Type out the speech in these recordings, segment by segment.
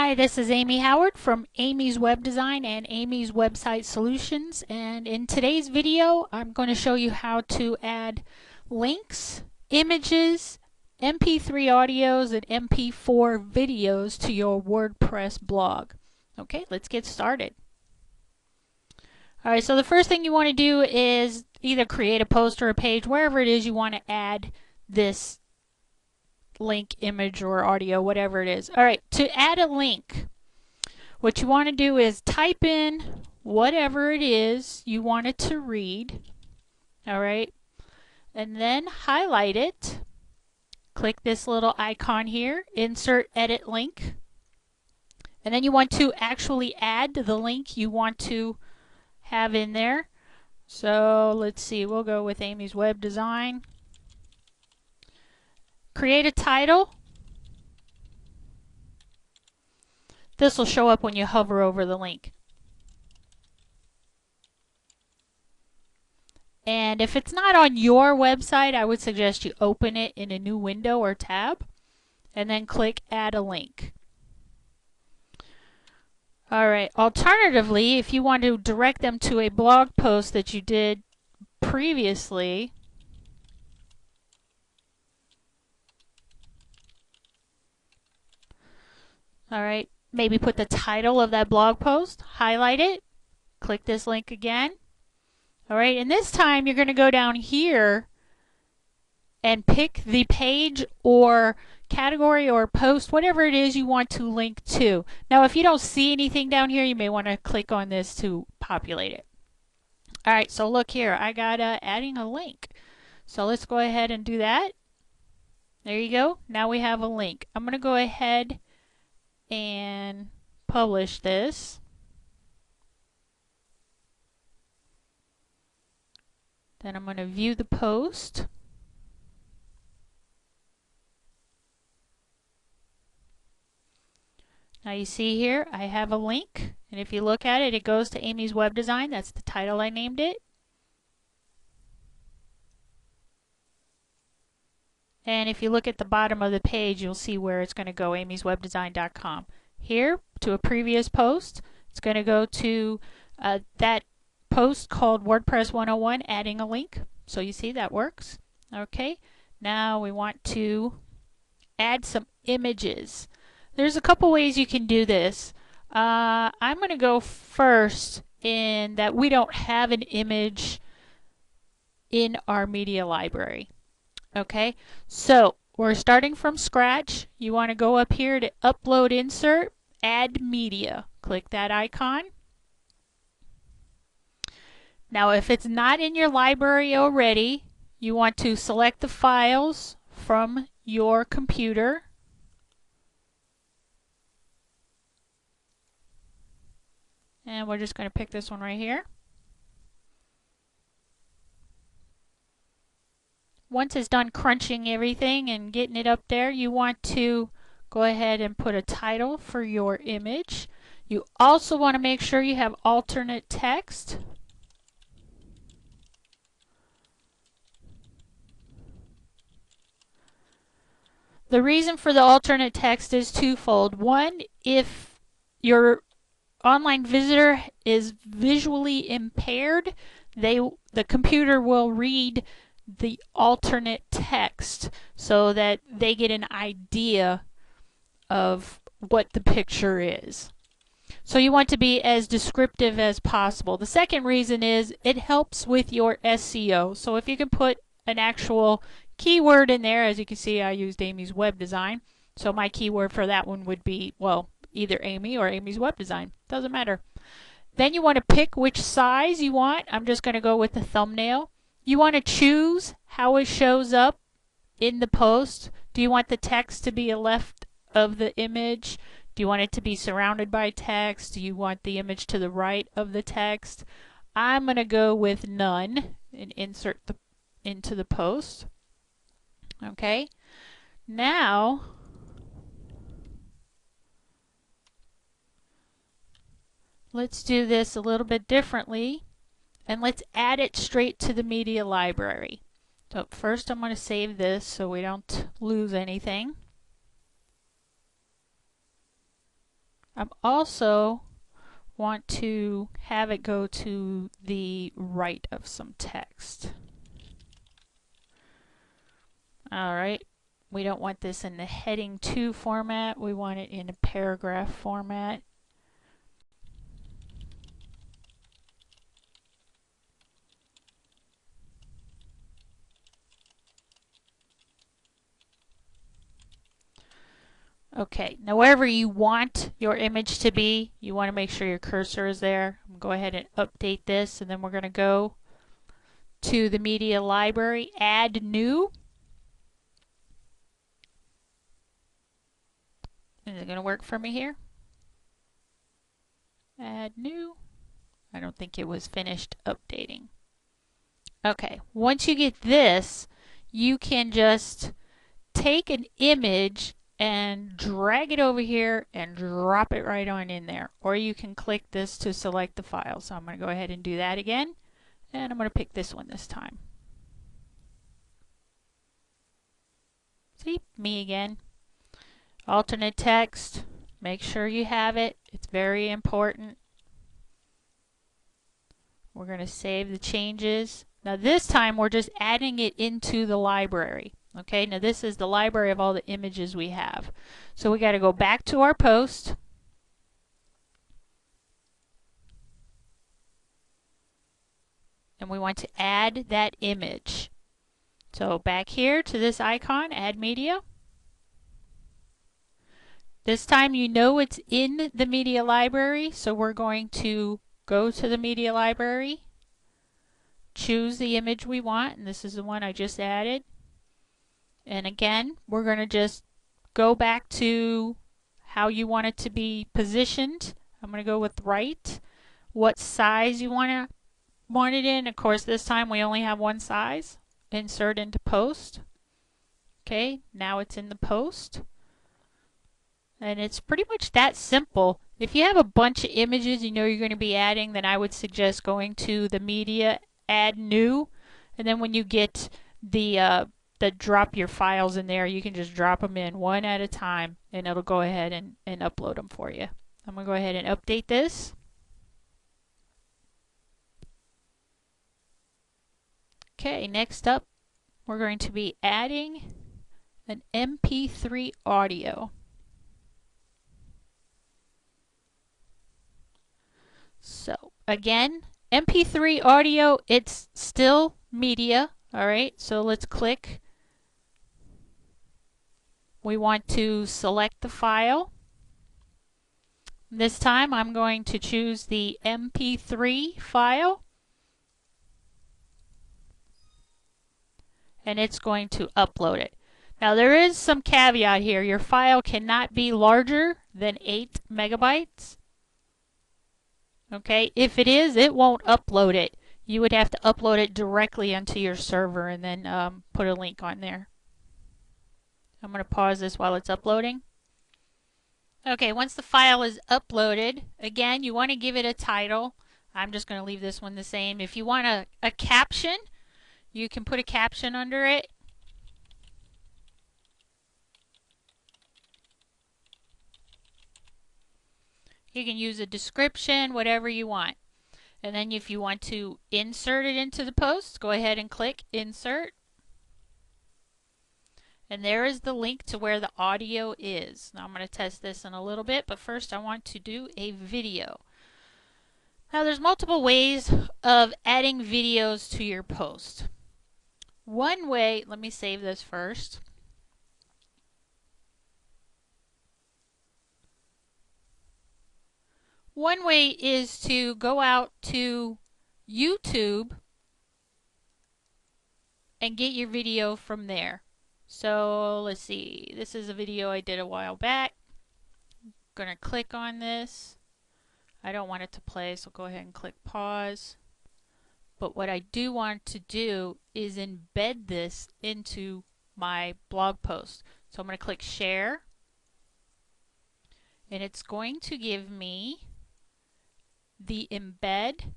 Hi, this is Amy Howard from Amy's Web Design and Amy's Website Solutions, and in today's video I'm going to show you how to add links, images, MP3 audios, and MP4 videos to your WordPress blog. Okay, let's get started. Alright, so the first thing you want to do is either create a post or a page, wherever it is you want to add this link, image, or audio, whatever it is. Alright, to add a link, what you want to do is type in whatever it is you want it to read. Alright, and then highlight it. Click this little icon here, insert edit link. And then you want to actually add the link you want to have in there. So let's see, we'll go with Amy's Web Design. Create a title. This will show up when you hover over the link. And if it's not on your website, I would suggest you open it in a new window or tab and then click Add a Link. Alright, alternatively, if you want to direct them to a blog post that you did previously, alright, maybe put the title of that blog post, highlight it, click this link again. Alright, and this time you're going to go down here and pick the page or category or post, whatever it is you want to link to. Now if you don't see anything down here, you may want to click on this to populate it. Alright, so look here, I got adding a link. So let's go ahead and do that. There you go, now we have a link. I'm going to go ahead and publish this. Then I'm going to view the post. Now you see here I have a link, and if you look at it, it goes to Amy's Web Design. That's the title I named it. And if you look at the bottom of the page, you'll see where it's going to go, amyswebdesign.com. Here, to a previous post, it's going to go to that post called WordPress 101, adding a link. So you see that works. Okay, now we want to add some images. There's a couple ways you can do this. I'm going to go first in that we don't have an image in our media library. Okay, so we're starting from scratch. You want to go up here to Upload, Insert, Add Media. Click that icon. Now if it's not in your library already, you want to select the files from your computer. And we're just going to pick this one right here. Once it's done crunching everything and getting it up there, you want to go ahead and put a title for your image. You also want to make sure you have alternate text. The reason for the alternate text is twofold. One, if your online visitor is visually impaired, the computer will read the alternate text so that they get an idea of what the picture is. So you want to be as descriptive as possible. The second reason is it helps with your SEO. So if you can put an actual keyword in there, as you can see I used Amy's Web Design, so my keyword for that one would be, well, either Amy or Amy's Web Design. Doesn't matter. Then you want to pick which size you want. I'm just going to go with the thumbnail. You want to choose how it shows up in the post. Do you want the text to be left of the image? Do you want it to be surrounded by text? Do you want the image to the right of the text? I'm going to go with none and insert into the post. Okay. Now let's do this a little bit differently, and let's add it straight to the media library. So first I'm going to save this so we don't lose anything. I'm also want to have it go to the right of some text. Alright, we don't want this in the heading 2 format, we want it in a paragraph format. Okay, now wherever you want your image to be, you want to make sure your cursor is there. Go ahead and update this, and then we're going to go to the media library, add new. Is it going to work for me here? Add new. I don't think it was finished updating. Okay, once you get this, you can just take an image and drag it over here and drop it right on in there. Or you can click this to select the file. So I'm going to go ahead and do that again. And I'm going to pick this one this time. See, me again. Alternate text. Make sure you have it. It's very important. We're going to save the changes. Now this time we're just adding it into the library. Okay, now this is the library of all the images we have. So we got to go back to our post. And we want to add that image. So back here to this icon, add media. This time you know it's in the media library, so we're going to go to the media library, choose the image we want, and this is the one I just added. And again, we're going to just go back to how you want it to be positioned. I'm going to go with right. What size you want it in. Of course, this time we only have one size. Insert into post. Okay, now it's in the post. And it's pretty much that simple. If you have a bunch of images you know you're going to be adding, then I would suggest going to the media, add new, and then when you get the drop your files in there, you can just drop them in one at a time and it'll go ahead and upload them for you. I'm going to go ahead and update this. Okay, next up we're going to be adding an MP3 audio. So again, MP3 audio, it's still media. Alright, so let's click. We want to select the file. This time I'm going to choose the MP3 file. And it's going to upload it. Now there is some caveat here. Your file cannot be larger than 8 megabytes. Okay, if it is, it won't upload it. You would have to upload it directly onto your server and then put a link on there. I'm going to pause this while it's uploading. Okay, once the file is uploaded, again, you want to give it a title. I'm just going to leave this one the same. If you want a caption, you can put a caption under it. You can use a description, whatever you want. And then if you want to insert it into the post, go ahead and click Insert. And there is the link to where the audio is. Now I'm going to test this in a little bit, but first I want to do a video. Now there's multiple ways of adding videos to your post. One way, let me save this first. One way is to go out to YouTube and get your video from there. So let's see, this is a video I did a while back. I'm going to click on this. I don't want it to play, so go ahead and click pause. But what I do want to do is embed this into my blog post. So I'm going to click share. And it's going to give me the embed.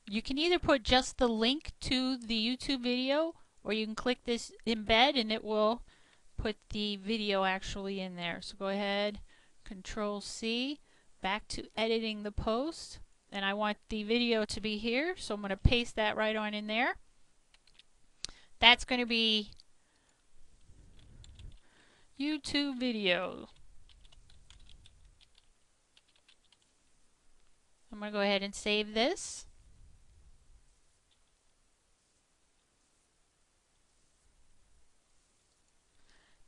You can either put just the link to the YouTube video, or you can click this embed and it will put the video actually in there. So go ahead, Control C, back to editing the post, and I want the video to be here, so I'm going to paste that right on in there. That's going to be YouTube video. I'm going to go ahead and save this.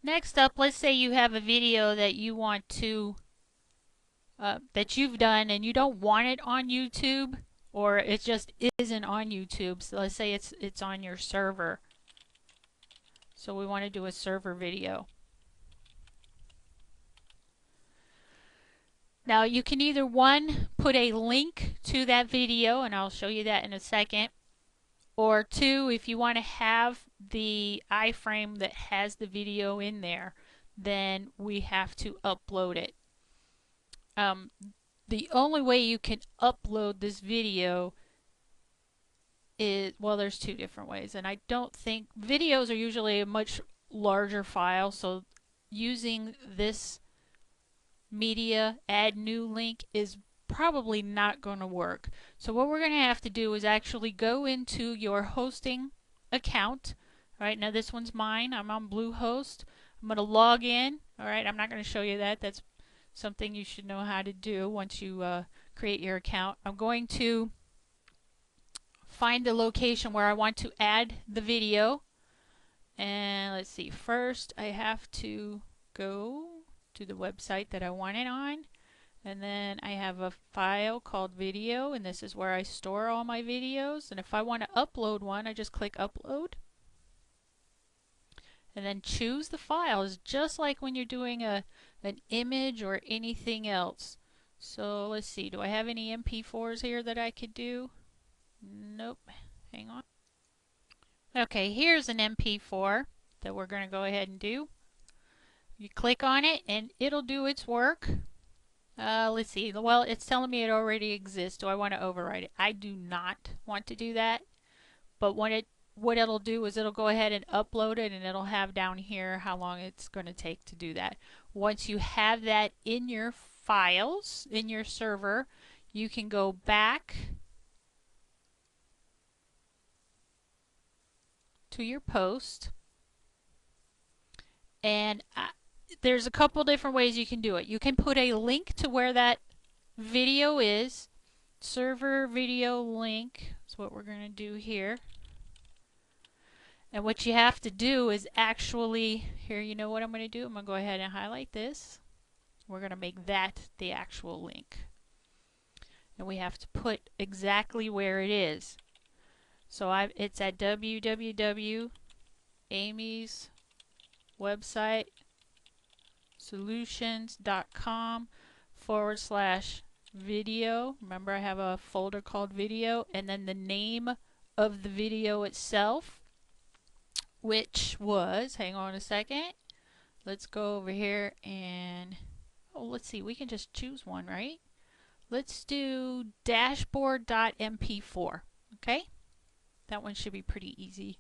Next up, let's say you have a video that you want to that you've done and you don't want it on YouTube, or it just isn't on YouTube. So let's say it's on your server. So we want to do a server video. Now you can either one, put a link to that video, and I'll show you that in a second, or two, if you want to have the iframe that has the video in there, then we have to upload it. The only way you can upload this video is, well, there's two different ways, and I don't think videos are usually a much larger file, so using this media add new link is probably not going to work. So what we're going to have to do is actually go into your hosting account. All right, now this one's mine. I'm on Bluehost. I'm going to log in. All right, I'm not going to show you that. That's something you should know how to do once you create your account. I'm going to find the location where I want to add the video. And let's see, first I have to go to the website that I want it on. And then I have a file called video, and this is where I store all my videos. And if I want to upload one, I just click upload. And then choose the files, just like when you're doing an image or anything else. So let's see, do I have any MP4s here that I could do? Nope. Hang on. Okay, here's an MP4 that we're going to go ahead and do. You click on it and it'll do its work. Let's see. Well, it's telling me it already exists. Do I want to overwrite it? I do not want to do that. But what it'll do is it'll go ahead and upload it, and it'll have down here how long it's going to take to do that. Once you have that in your files, in your server, you can go back to your post, and there's a couple different ways you can do it. You can put a link to where that video is. Server video link is what we're going to do here. And what you have to do is actually, here, you know what I'm going to do? I'm going to go ahead and highlight this. We're going to make that the actual link. And we have to put exactly where it is. So it's at www.amy's website solutions.com/video. Remember, I have a folder called video, and then the name of the video itself, which was, hang on a second, let's go over here and, oh, let's see, we can just choose one, right? Let's do dashboard.mp4, okay? That one should be pretty easy.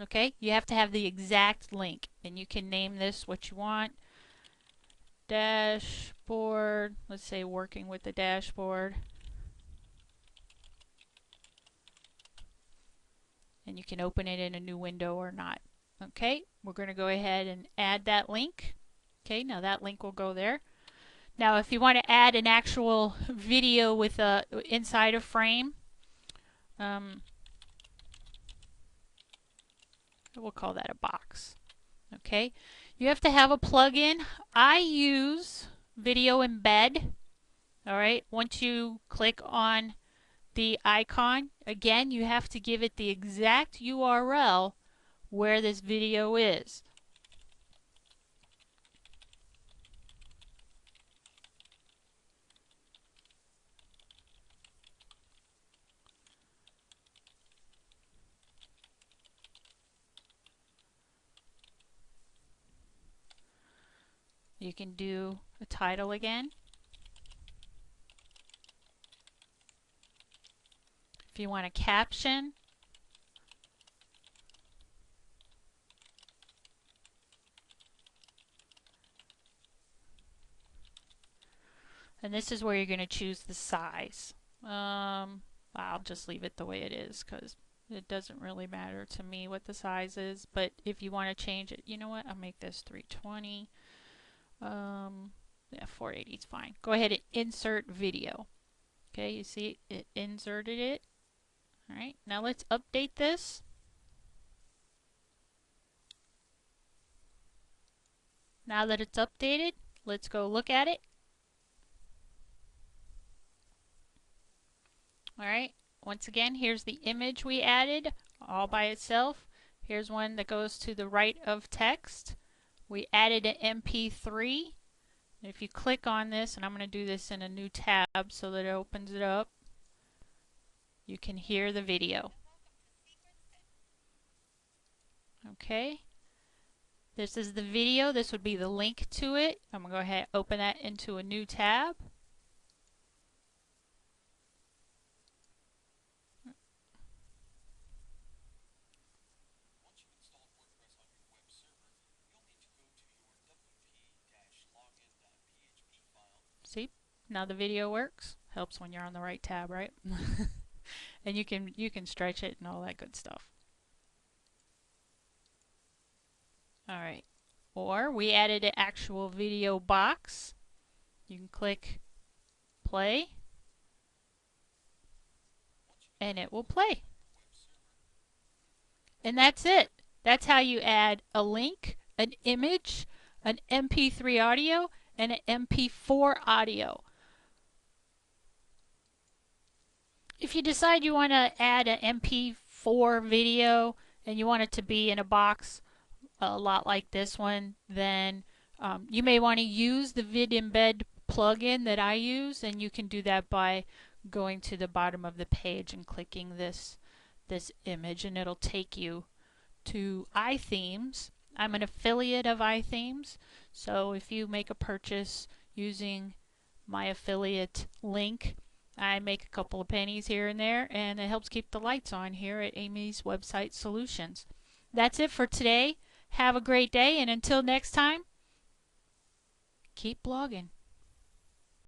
Okay, you have to have the exact link, and you can name this what you want. Dashboard, let's say working with the dashboard. And you can open it in a new window or not. Okay, we're going to go ahead and add that link. Okay, now that link will go there. Now if you want to add an actual video with inside a frame, we'll call that a box. Okay, you have to have a plugin. I use Video Embed. All right, once you click on the icon, again, you have to give it the exact URL where this video is. You can do a title again. If you want a caption, And this is where you're going to choose the size. I'll just leave it the way it is because it doesn't really matter to me what the size is. But if you want to change it, you know what? I'll make this 320. Yeah, 480 is fine. Go ahead and insert video. Okay, you see it inserted it. All right, now let's update this. Now that it's updated, let's go look at it. All right, once again, here's the image we added all by itself. Here's one that goes to the right of text. We added an MP3. If you click on this, and I'm going to do this in a new tab so that it opens it up, you can hear the video. Okay, this is the video. This would be the link to it. I'm going to go ahead and open that into a new tab. See, now the video works. Helps when you're on the right tab, right? And you can stretch it and all that good stuff. All right. Or we added an actual video box. You can click play and it will play. And that's it. That's how you add a link, an image, an MP3 audio, and an MP4 audio. If you decide you want to add an MP4 video and you want it to be in a box a lot like this one, then you may want to use the vidembed plugin that I use, and you can do that by going to the bottom of the page and clicking this image, and it'll take you to iThemes. I'm an affiliate of iThemes, so if you make a purchase using my affiliate link, I make a couple of pennies here and there, and it helps keep the lights on here at Amy's Website Solutions. That's it for today. Have a great day, and until next time, keep blogging.